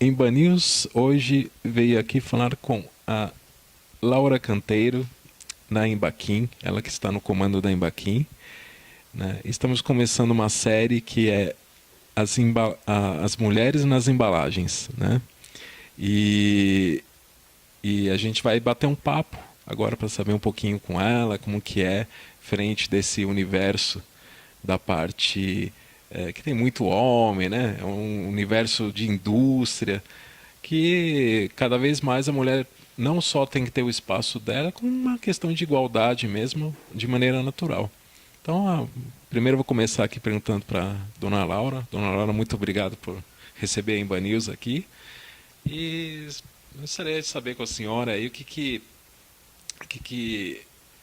Emba News hoje veio aqui falar com a Laura Canteiro, na Embaquim, ela que está no comando da Embaquim. Né? Estamos começando uma série que é as mulheres nas embalagens. Né? E, e a gente vai bater um papo agora para saber um pouquinho com ela, como que é frente desse universo da parte que tem muito homem, né? É um universo de indústria que cada vez mais a mulher não só tem que ter o espaço dela, como uma questão de igualdade mesmo, de maneira natural. Então, primeiro eu vou começar aqui perguntando para Dona Laura. Dona Laura, muito obrigado por receber a Emba News aqui. E gostaria de saber com a senhora aí o que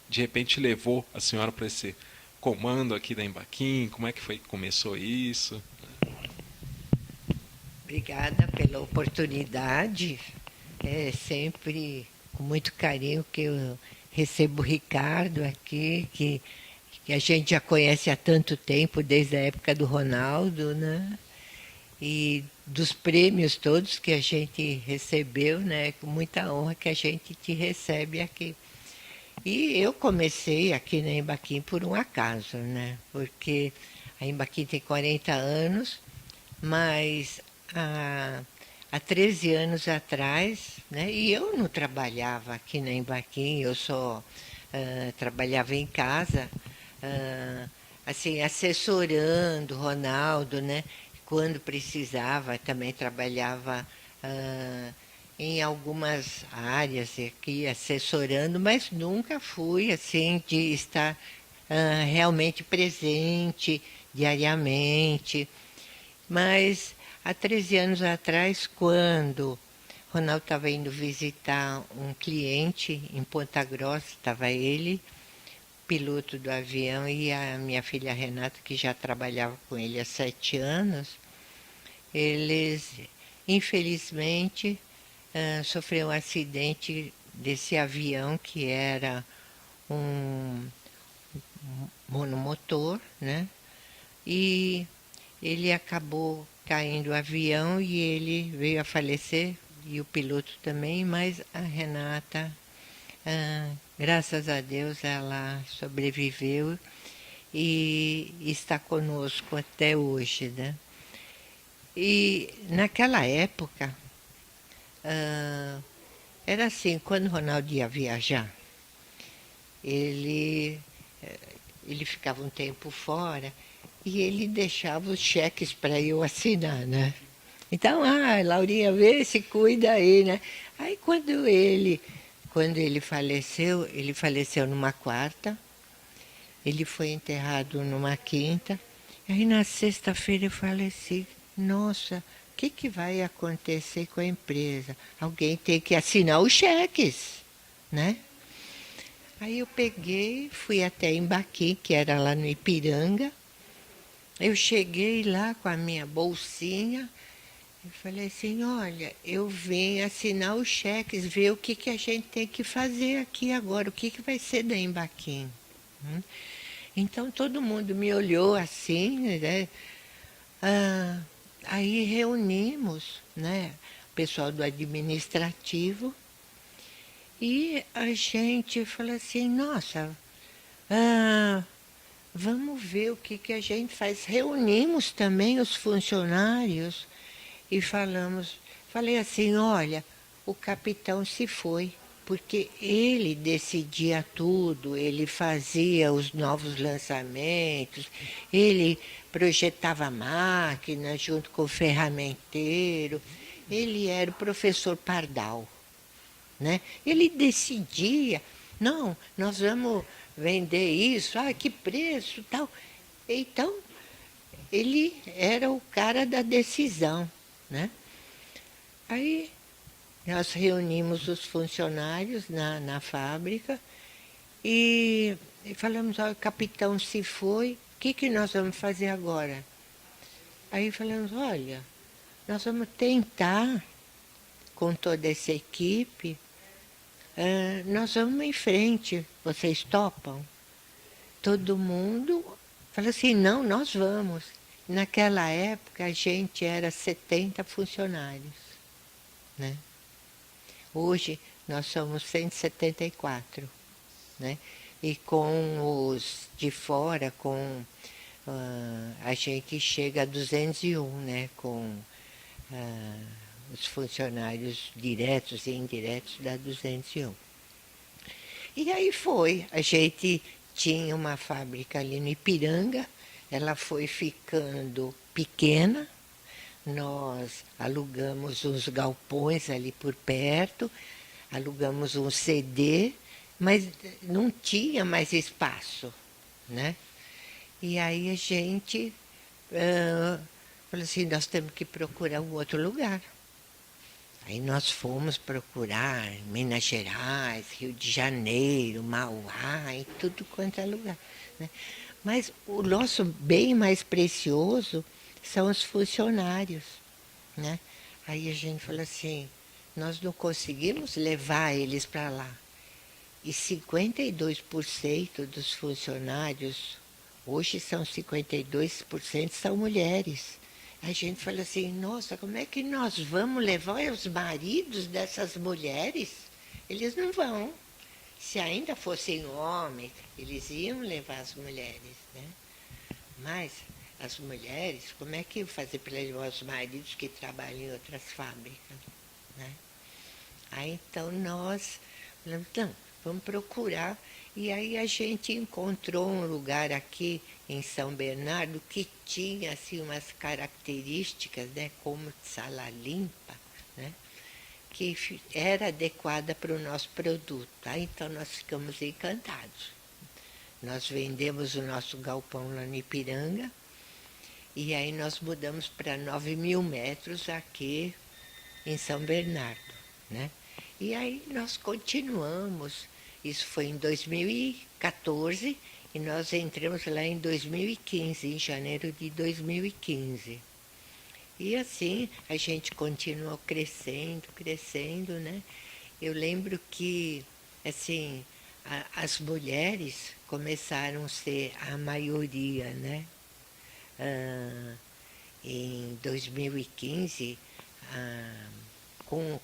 de repente levou a senhora para esse comando aqui da Embaquim, como é que foi que começou isso? Obrigada pela oportunidade. É sempre com muito carinho que eu recebo o Ricardo aqui, que a gente já conhece há tanto tempo, desde a época do Ronaldo, né? E dos prêmios todos que a gente recebeu, né? Com muita honra que a gente te recebe aqui. E eu comecei aqui na Embaquim por um acaso, né? Porque a Embaquim tem 40 anos, mas há 13 anos atrás, né, e eu não trabalhava aqui na Embaquim, eu só trabalhava em casa, ah, assim, assessorando o Ronaldo, né, quando precisava, também trabalhava em algumas áreas aqui, assessorando, mas nunca fui assim de estar realmente presente diariamente. Mas há 13 anos atrás, quando Ronaldo estava indo visitar um cliente em Ponta Grossa, estava ele, piloto do avião, e a minha filha Renata, que já trabalhava com ele há 7 anos, eles, infelizmente, sofreram um acidente desse avião que era um monomotor, né? E ele acabou caindo o avião e ele veio a falecer, e o piloto também, mas a Renata, graças a Deus, ela sobreviveu e está conosco até hoje, né? E naquela época, era assim, quando o Ronaldo ia viajar, ele, ele ficava um tempo fora e ele deixava os cheques para eu assinar, né? Então, Laurinha, vê se cuida aí, né? Aí quando ele faleceu numa quarta, ele foi enterrado numa quinta. Aí na sexta-feira eu falei assim, nossa, o que vai acontecer com a empresa? Alguém tem que assinar os cheques, né? Aí eu peguei, fui até Embaqui, que era lá no Ipiranga. Eu cheguei lá com a minha bolsinha e falei assim, olha, eu venho assinar os cheques, ver o que a gente tem que fazer aqui agora, o que vai ser da Embaquim. Então todo mundo me olhou assim, né? Ah, aí reunimos, né, o pessoal do administrativo e a gente falou assim, nossa, ah, vamos ver o que a gente faz. Reunimos também os funcionários e falei assim, olha, o capitão se foi, porque ele decidia tudo, ele fazia os novos lançamentos, ele projetava a máquina junto com o ferramenteiro, ele era o professor Pardal, né? Ele decidia, não, nós vamos vender isso, que preço, tal. Então, ele era o cara da decisão, né? Aí nós reunimos os funcionários na fábrica e falamos, olha, o capitão se foi, o que nós vamos fazer agora? Aí falamos, olha, nós vamos tentar, com toda essa equipe, nós vamos em frente, vocês topam? Todo mundo falou assim, não, nós vamos. Naquela época a gente era 70 funcionários. né? Hoje nós somos 174, né? E com os de fora, com a gente chega a 201, né? Com os funcionários diretos e indiretos dá 201. E aí foi, a gente tinha uma fábrica ali no Ipiranga, ela foi ficando pequena, nós alugamos uns galpões ali por perto, alugamos um CD, mas não tinha mais espaço, né? E aí a gente falou assim, nós temos que procurar um outro lugar. Aí nós fomos procurar em Minas Gerais, Rio de Janeiro, Mauá, em tudo quanto é lugar, né? Mas o nosso bem mais precioso são os funcionários, né? Aí a gente falou assim, nós não conseguimos levar eles para lá. E 52% dos funcionários, hoje são 52% são mulheres. A gente fala assim, nossa, como é que nós vamos levar os maridos dessas mulheres? Eles não vão. Se ainda fossem homens, eles iam levar as mulheres, né? Mas as mulheres, como é que iam fazer para levar os maridos que trabalham em outras fábricas, né? Aí então nós falamos, não, vamos procurar. E aí a gente encontrou um lugar aqui em São Bernardo que tinha assim, umas características, né, como sala limpa, né, que era adequada para o nosso produto. Aí então nós ficamos encantados. Nós vendemos o nosso galpão lá no Ipiranga e aí nós mudamos para 9.000 metros aqui em São Bernardo, né? E aí nós continuamos. Isso foi em 2014 e nós entramos lá em 2015, em janeiro de 2015. E assim a gente continuou crescendo, crescendo, né? Eu lembro que assim as mulheres começaram a ser a maioria, né? Em 2015,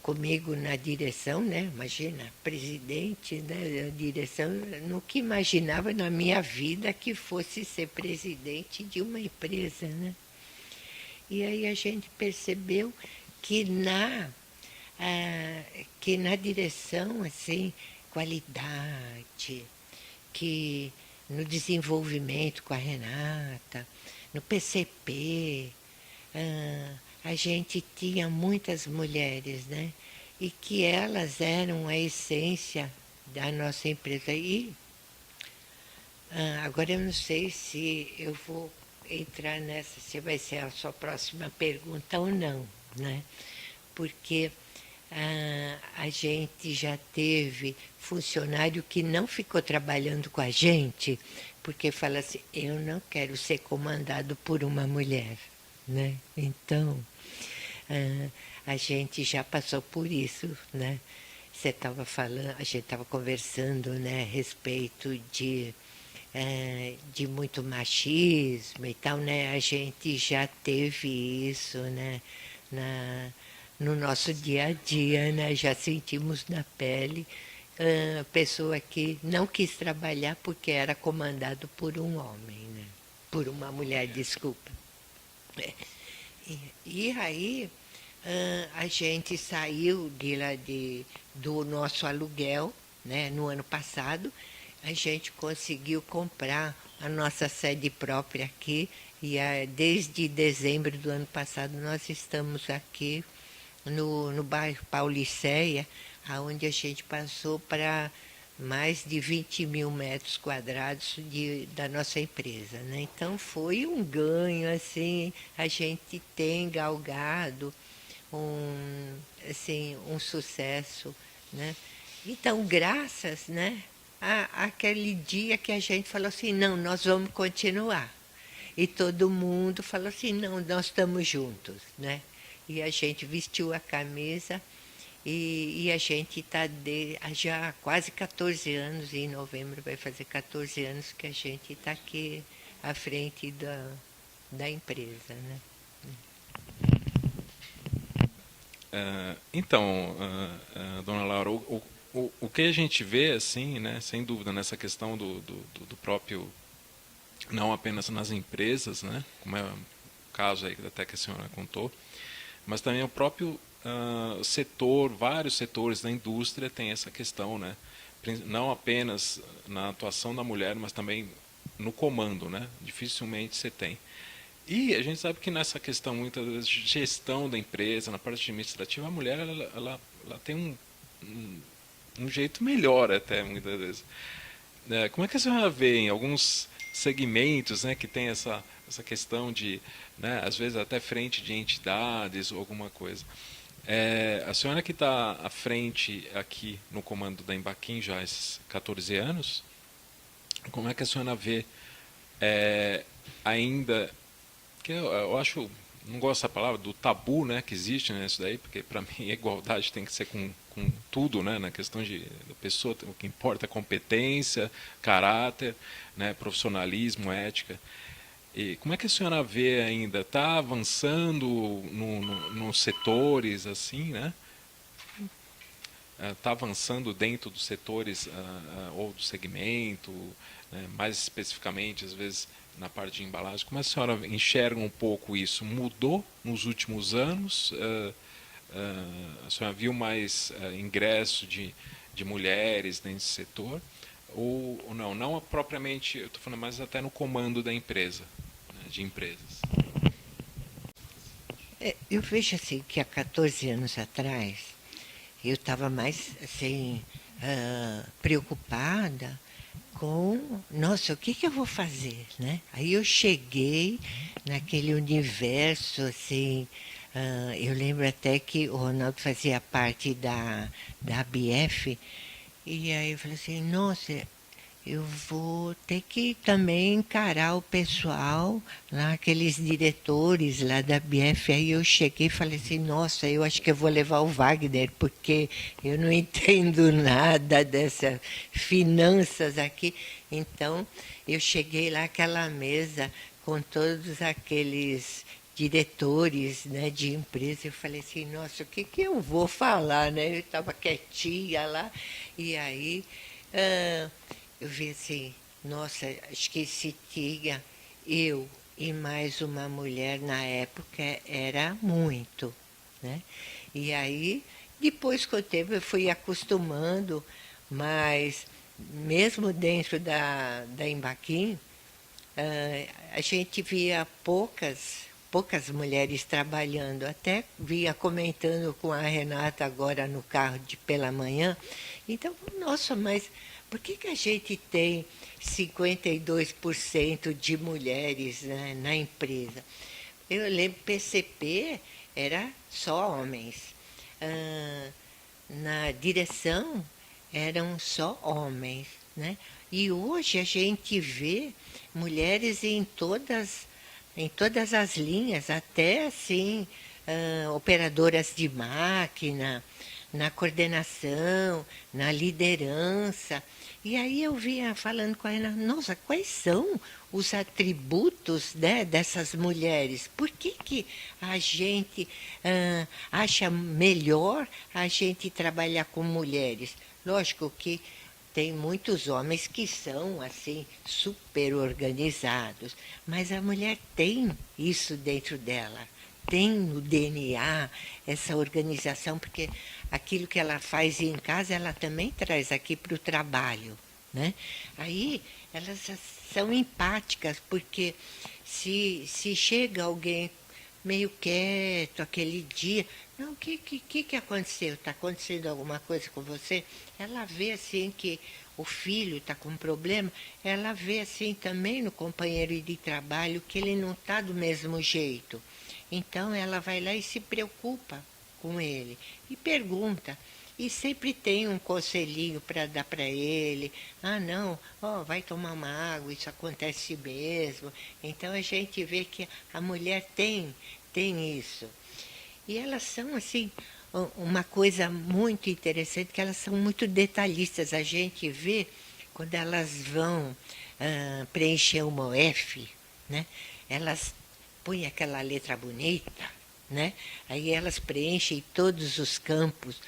comigo na direção, né? Imagina, presidente, né? A direção, eu nunca imaginava na minha vida que fosse ser presidente de uma empresa, né? E aí a gente percebeu que que na direção, assim, qualidade, que no desenvolvimento com a Renata, no PCP, a gente tinha muitas mulheres, né? E que elas eram a essência da nossa empresa. E agora eu não sei se eu vou entrar nessa, se vai ser a sua próxima pergunta ou não, né? Porque a gente já teve funcionário que não ficou trabalhando com a gente, porque fala assim, eu não quero ser comandado por uma mulher, né? Então, a gente já passou por isso, né? Você estava falando, a gente estava conversando, né, a respeito de muito machismo e tal, né? A gente já teve isso, né? No nosso dia a dia, né? Já sentimos na pele pessoa que não quis trabalhar porque era comandado por um homem, né? Por uma mulher, desculpa. E aí a gente saiu do nosso aluguel, né? No ano passado, a gente conseguiu comprar a nossa sede própria aqui e desde dezembro do ano passado nós estamos aqui no bairro Pauliceia, onde a gente passou para mais de 20.000 metros quadrados da nossa empresa, né? Então foi um ganho, assim, a gente tem galgado um sucesso, né? Então, graças, né, àquele dia que a gente falou assim, não, nós vamos continuar. E todo mundo falou assim, não, nós estamos juntos, né? E a gente vestiu a camisa e a gente está já há quase 14 anos, em novembro vai fazer 14 anos que a gente está aqui à frente da empresa, né? Então, dona Laura, o que a gente vê, assim, né, sem dúvida, nessa questão do próprio, não apenas nas empresas, né, como é o caso aí até que a senhora contou, mas também o próprio setor, vários setores da indústria têm essa questão, né, não apenas na atuação da mulher, mas também no comando, né, dificilmente você tem. E a gente sabe que nessa questão, muitas vezes, de gestão da empresa, na parte administrativa, a mulher ela tem um jeito melhor até, muitas vezes. Como é que a senhora vê em alguns segmentos, né, que tem essa questão de, né, às vezes até frente de entidades ou alguma coisa? A senhora que está à frente aqui no comando da Embaquim já há esses 14 anos, como é que a senhora vê ainda que eu acho, não gosto dessa palavra, do tabu, né, que existe nisso daí, porque para mim a igualdade tem que ser com tudo, né, na questão de da pessoa, o que importa é competência, caráter, né, profissionalismo, ética. E como é que a senhora vê ainda? Está avançando nos setores, assim, né? Está avançando dentro dos setores ou do segmento, né, mais especificamente, às vezes, na parte de embalagem. Como a senhora enxerga um pouco isso? Mudou nos últimos anos? A senhora viu mais ingresso de mulheres nesse setor? Ou não? Não propriamente, eu estou falando mais até no comando da empresa, né, de empresas. Eu vejo assim que há 14 anos atrás eu estava mais assim, preocupada com, nossa, o que, que eu vou fazer, né? Aí eu cheguei naquele universo assim, eu lembro até que o Ronaldo fazia parte da ABF, e aí eu falei assim, nossa, eu vou ter que também encarar o pessoal, lá, aqueles diretores lá da BF. Aí eu cheguei e falei assim, nossa, eu acho que eu vou levar o Wagner, porque eu não entendo nada dessas finanças aqui. Então, eu cheguei lá àquela mesa com todos aqueles diretores, né, de empresa. Eu falei assim, nossa, o que, que eu vou falar, né? Eu estava quietinha lá, e aí eu vi assim, nossa, acho que se tinha eu e mais uma mulher na época era muito, né? E aí, depois com o tempo, eu fui acostumando, mas mesmo dentro da Embaquim, a gente via poucas mulheres trabalhando. Até vinha comentando com a Renata agora no carro pela manhã. Então, nossa, mas por que, que a gente tem 52% de mulheres, né, na empresa? Eu lembro, PCP era só homens. Ah, na direção eram só homens, né? E hoje a gente vê mulheres em todas as linhas, até assim, operadoras de máquina, na coordenação, na liderança. E aí eu vinha falando com ela, nossa, quais são os atributos, né, dessas mulheres? Por que, que a gente acha melhor a gente trabalhar com mulheres? Lógico que tem muitos homens que são assim super organizados, mas a mulher tem isso dentro dela, tem no DNA essa organização, porque aquilo que ela faz em casa, ela também traz aqui para o trabalho, né? Aí elas são empáticas, porque se chega alguém meio quieto aquele dia, não, o que aconteceu? Está acontecendo alguma coisa com você? Ela vê assim que o filho está com um problema, ela vê assim também no companheiro de trabalho que ele não está do mesmo jeito. Então ela vai lá e se preocupa com ele e pergunta. E sempre tem um conselhinho para dar para ele. Ah, não, vai tomar uma água, isso acontece mesmo. Então a gente vê que a mulher tem isso. E elas são, assim, uma coisa muito interessante, que elas são muito detalhistas. A gente vê quando elas vão preencher uma OF, né? Elas põem aquela letra bonita, né? Aí elas preenchem todos os campos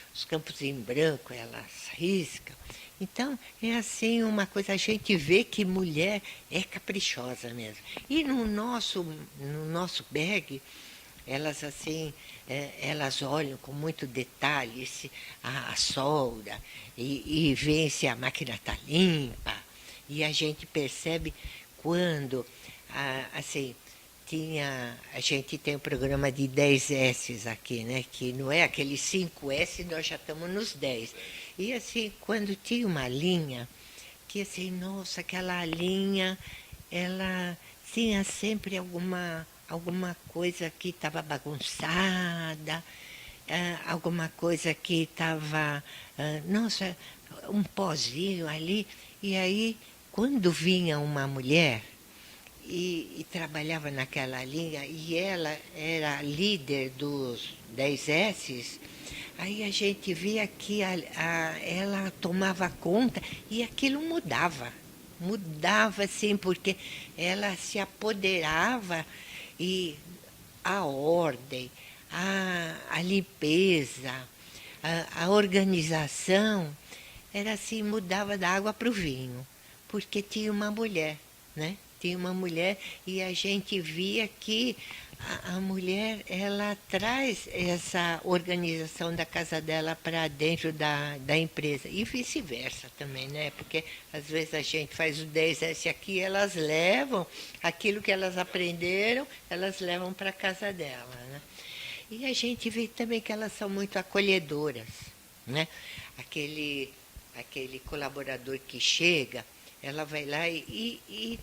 em branco, elas riscam. Então, é assim uma coisa, a gente vê que mulher é caprichosa mesmo. E no nosso bag, elas assim, elas olham com muito detalhe a solda e veem se a máquina está limpa. E a gente percebe quando, assim, a gente tem um programa de 10 S's aqui, né? Que não é aqueles 5 S, nós já estamos nos 10. E assim, quando tinha uma linha, que assim, nossa, aquela linha, ela tinha sempre alguma coisa que estava bagunçada, alguma coisa que estava, nossa, um pozinho ali. E aí, quando vinha uma mulher e trabalhava naquela linha, e ela era líder dos 10 S's, aí a gente via que ela tomava conta e aquilo mudava. Mudava, assim, porque ela se apoderava e a ordem, a limpeza, a organização, era assim, mudava da água para o vinho, porque tinha uma mulher, né? Tinha uma mulher e a gente via que a mulher, ela traz essa organização da casa dela para dentro da empresa e vice-versa também, né? Porque às vezes a gente faz o 10S aqui, elas levam aquilo que elas aprenderam, elas levam para a casa dela, né? E a gente vê também que elas são muito acolhedoras, né? Aquele colaborador que chega, ela vai lá e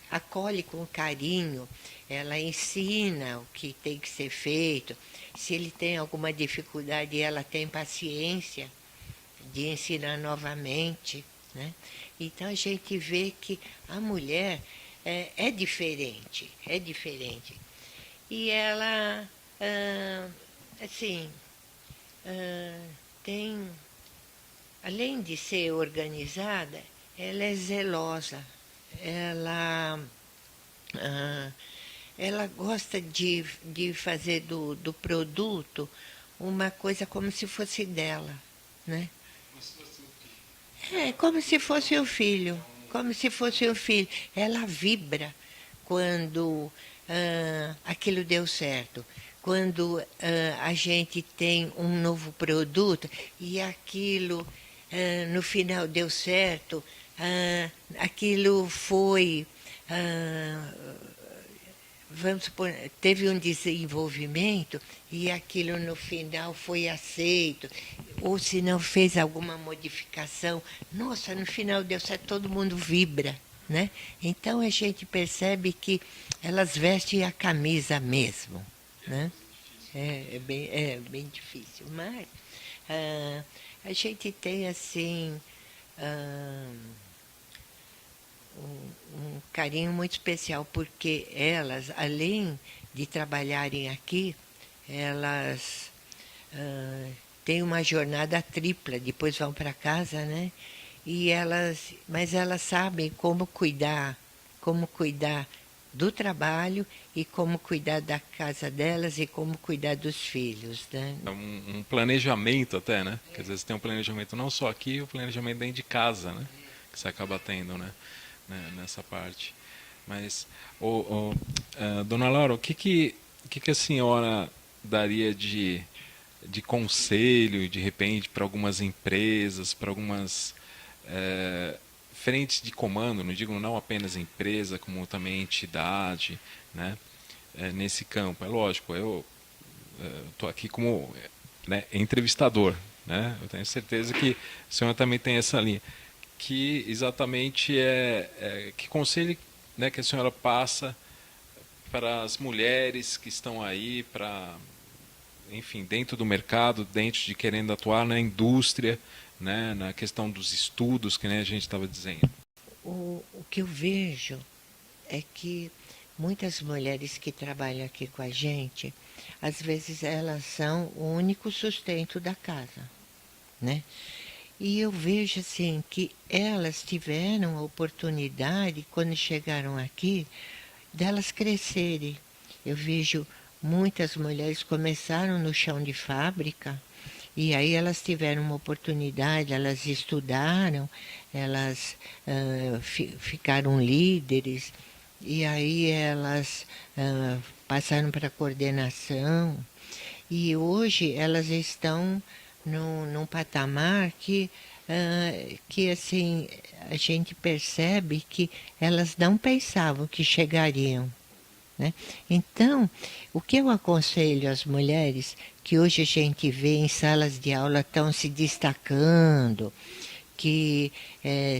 acolhe com carinho, ela ensina o que tem que ser feito. Se ele tem alguma dificuldade, ela tem paciência de ensinar novamente, né? Então a gente vê que a mulher é diferente, é diferente. E ela, assim, tem, além de ser organizada, ela é zelosa, ela, ah, ela gosta de fazer do produto uma coisa como se fosse dela, né? É, como se fosse o filho, como se fosse o filho. Ela vibra quando aquilo deu certo. Quando a gente tem um novo produto e aquilo no final deu certo, aquilo foi, ah, vamos supor, teve um desenvolvimento e aquilo no final foi aceito, ou se não fez alguma modificação, nossa, no final deu certo, todo mundo vibra, né? Então a gente percebe que elas vestem a camisa mesmo, né? É bem difícil, mas a gente tem assim um carinho muito especial, porque elas, além de trabalharem aqui, elas têm uma jornada tripla, depois vão para casa, né? Mas elas sabem como cuidar do trabalho e como cuidar da casa delas e como cuidar dos filhos, né? É um planejamento até, né? Que às vezes tem um planejamento não só aqui, o planejamento dentro de casa, né? Que você acaba tendo, né? Nessa parte. Mas, dona Laura, o que a senhora daria de conselho, de repente, para algumas empresas, para algumas frentes de comando, não digo não apenas empresa, como também entidade, né? Nesse campo. É lógico, eu estou aqui como, né, entrevistador, né? Eu tenho certeza que a senhora também tem essa linha. Que exatamente que conselho, né, que a senhora passa para as mulheres que estão aí, para, enfim, dentro do mercado, dentro de querendo atuar na indústria, né, na questão dos estudos, que nem a gente estava dizendo. O que eu vejo é que muitas mulheres que trabalham aqui com a gente, às vezes elas são o único sustento da casa, né? E eu vejo assim que elas tiveram a oportunidade, quando chegaram aqui, delas crescerem. Eu vejo muitas mulheres começaram no chão de fábrica e aí elas tiveram uma oportunidade, elas estudaram, elas ficaram líderes e aí elas passaram para a coordenação e hoje elas estão num patamar que assim, a gente percebe que elas não pensavam que chegariam. Né? Então, o que eu aconselho às mulheres que hoje a gente vê em salas de aula estão se destacando, que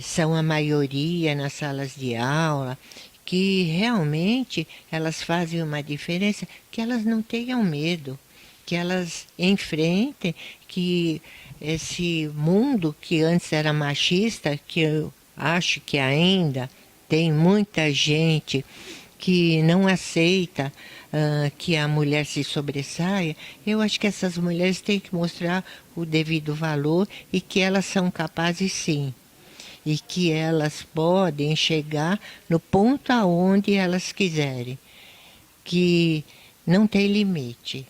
são a maioria nas salas de aula, que realmente elas fazem uma diferença, que elas não tenham medo, que elas enfrentem, que esse mundo que antes era machista, que eu acho que ainda tem muita gente que não aceita que a mulher se sobressaia, eu acho que essas mulheres têm que mostrar o devido valor e que elas são capazes sim. E que elas podem chegar no ponto aonde elas quiserem. Que não tem limite.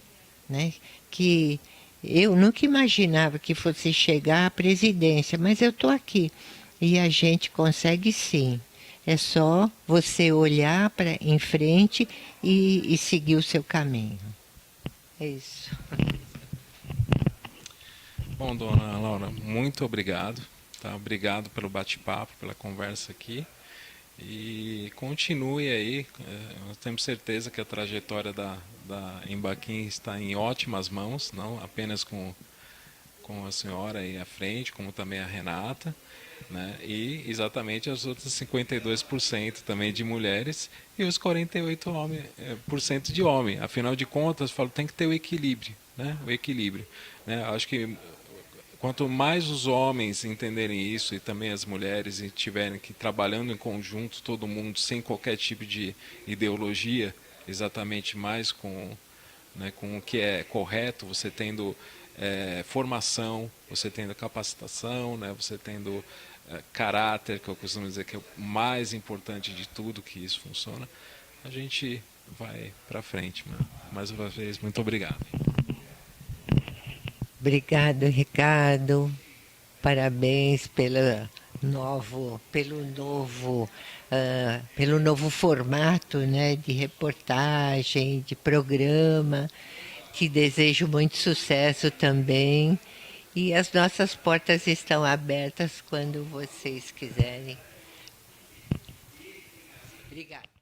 Né? Que eu nunca imaginava que fosse chegar à presidência, mas eu estou aqui. E a gente consegue sim. É só você olhar em frente e seguir o seu caminho. É isso. Bom, dona Laura, muito obrigado. Tá? Obrigado pelo bate-papo, pela conversa aqui. E continue aí. Nós temos certeza que a trajetória da Embaquim está em ótimas mãos, não apenas com a senhora aí à frente, como também a Renata. Né? E exatamente as outras 52% também de mulheres e os 48% de homem. Afinal de contas, falo, tem que ter o equilíbrio, né? O equilíbrio, né? Acho que quanto mais os homens entenderem isso e também as mulheres e tiverem que trabalhando em conjunto, todo mundo sem qualquer tipo de ideologia, exatamente mais né, com o que é correto, você tendo formação, você tendo capacitação, né, você tendo caráter, que eu costumo dizer que é o mais importante de tudo, que isso funciona, a gente vai para frente. Mais uma vez, muito obrigado. Obrigado, Ricardo. Parabéns pelo novo formato, né, de reportagem, de programa. Te desejo muito sucesso também. E as nossas portas estão abertas quando vocês quiserem. Obrigada.